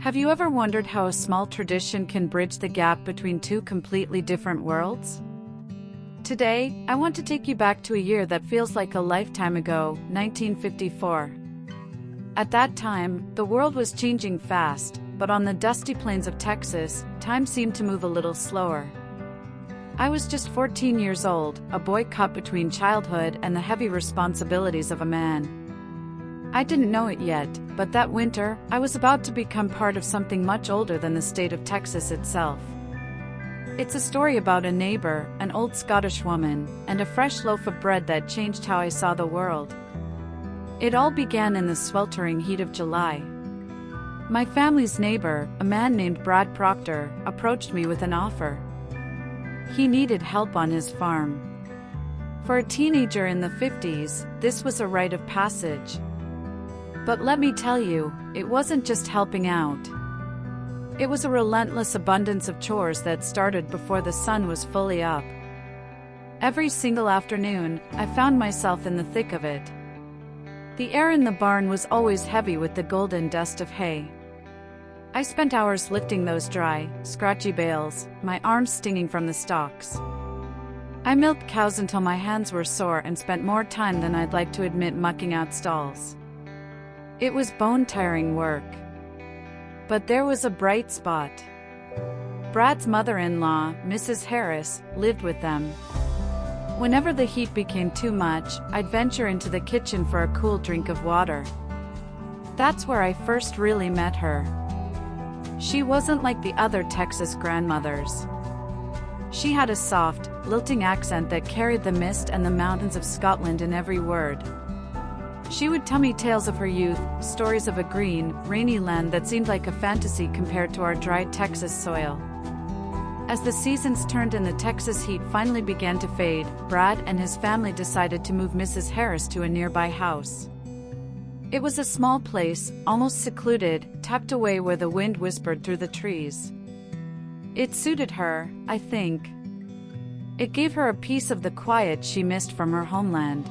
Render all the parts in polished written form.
Have you ever wondered how a small tradition can bridge the gap between two completely different worlds? Today, I want to take you back to a year that feels like a lifetime ago, 1954. At that time, the world was changing fast, but on the dusty plains of Texas, time seemed to move a little slower. I was just 14 years old, a boy caught between childhood and the heavy responsibilities of a man. I didn't know it yet, but that winter, I was about to become part of something much older than the state of Texas itself. It's a story about a neighbor, an old Scottish woman, and a fresh loaf of bread that changed how I saw the world. It all began in the sweltering heat of July. My family's neighbor, a man named Brad Proctor, approached me with an offer. He needed help on his farm. For a teenager in the 50s, this was a rite of passage. But let me tell you, it wasn't just helping out. It was a relentless abundance of chores that started before the sun was fully up. Every single afternoon, I found myself in the thick of it. The air in the barn was always heavy with the golden dust of hay. I spent hours lifting those dry, scratchy bales, my arms stinging from the stalks. I milked cows until my hands were sore and spent more time than I'd like to admit mucking out stalls. It was bone-tiring work. But there was a bright spot. Brad's mother-in-law, Mrs. Harris, lived with them. Whenever the heat became too much, I'd venture into the kitchen for a cool drink of water. That's where I first really met her. She wasn't like the other Texas grandmothers. She had a soft, lilting accent that carried the mist and the mountains of Scotland in every word. She would tell me tales of her youth, stories of a green, rainy land that seemed like a fantasy compared to our dry Texas soil. As the seasons turned and the Texas heat finally began to fade, Brad and his family decided to move Mrs. Harris to a nearby house. It was a small place, almost secluded, tucked away where the wind whispered through the trees. It suited her, I think. It gave her a piece of the quiet she missed from her homeland.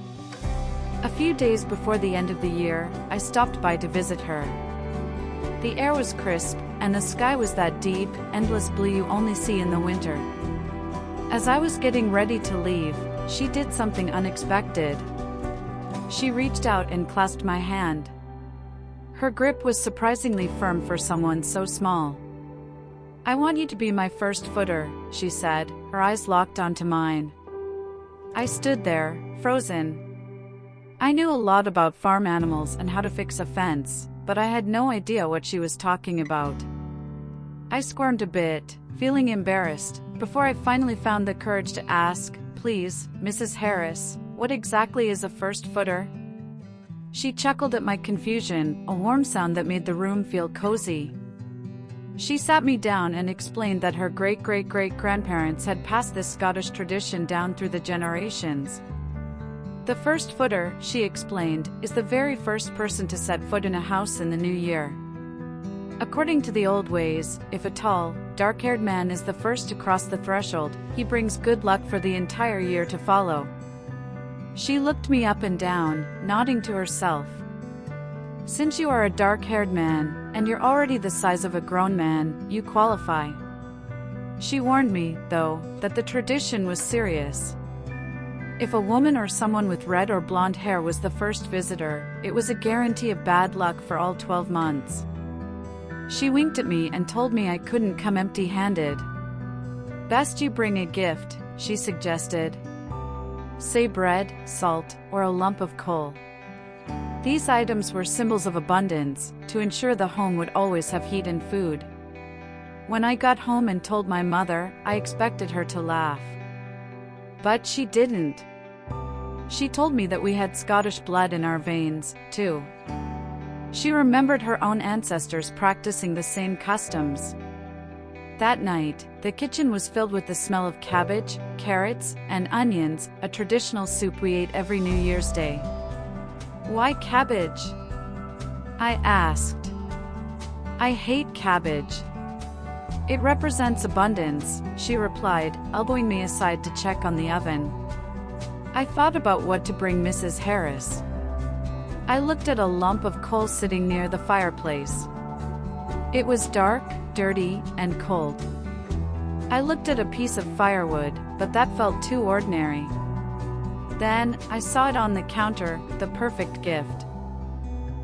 A few days before the end of the year, I stopped by to visit her. The air was crisp, and the sky was that deep, endless blue you only see in the winter. As I was getting ready to leave, she did something unexpected. She reached out and clasped my hand. Her grip was surprisingly firm for someone so small. "I want you to be my first footer," she said, her eyes locked onto mine. I stood there, frozen. I knew a lot about farm animals and how to fix a fence, but I had no idea what she was talking about. I squirmed a bit, feeling embarrassed, before I finally found the courage to ask, "Please, Mrs. Harris, what exactly is a first footer?" She chuckled at my confusion, a warm sound that made the room feel cozy. She sat me down and explained that her great-great-great-grandparents had passed this Scottish tradition down through the generations. The first footer, she explained, is the very first person to set foot in a house in the new year. According to the old ways, if a tall, dark-haired man is the first to cross the threshold, he brings good luck for the entire year to follow. She looked me up and down, nodding to herself. "Since you are a dark-haired man, and you're already the size of a grown man, you qualify." She warned me, though, that the tradition was serious. If a woman or someone with red or blonde hair was the first visitor, it was a guarantee of bad luck for all 12 months. She winked at me and told me I couldn't come empty-handed. "Best you bring a gift," she suggested. "Say bread, salt, or a lump of coal." These items were symbols of abundance, to ensure the home would always have heat and food. When I got home and told my mother, I expected her to laugh. But she didn't. She told me that we had Scottish blood in our veins, too. She remembered her own ancestors practicing the same customs. That night, the kitchen was filled with the smell of cabbage, carrots, and onions, a traditional soup we ate every New Year's Day. "Why cabbage?" I asked. "I hate cabbage." "It represents abundance," she replied, elbowing me aside to check on the oven. I thought about what to bring Mrs. Harris. I looked at a lump of coal sitting near the fireplace. It was dark, dirty, and cold. I looked at a piece of firewood, but that felt too ordinary. Then, I saw it on the counter, the perfect gift.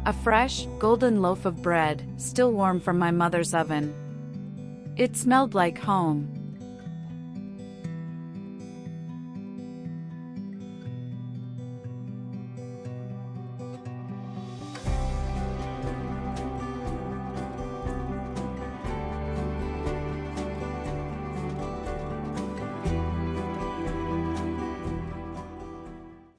A fresh, golden loaf of bread, still warm from my mother's oven. It smelled like home.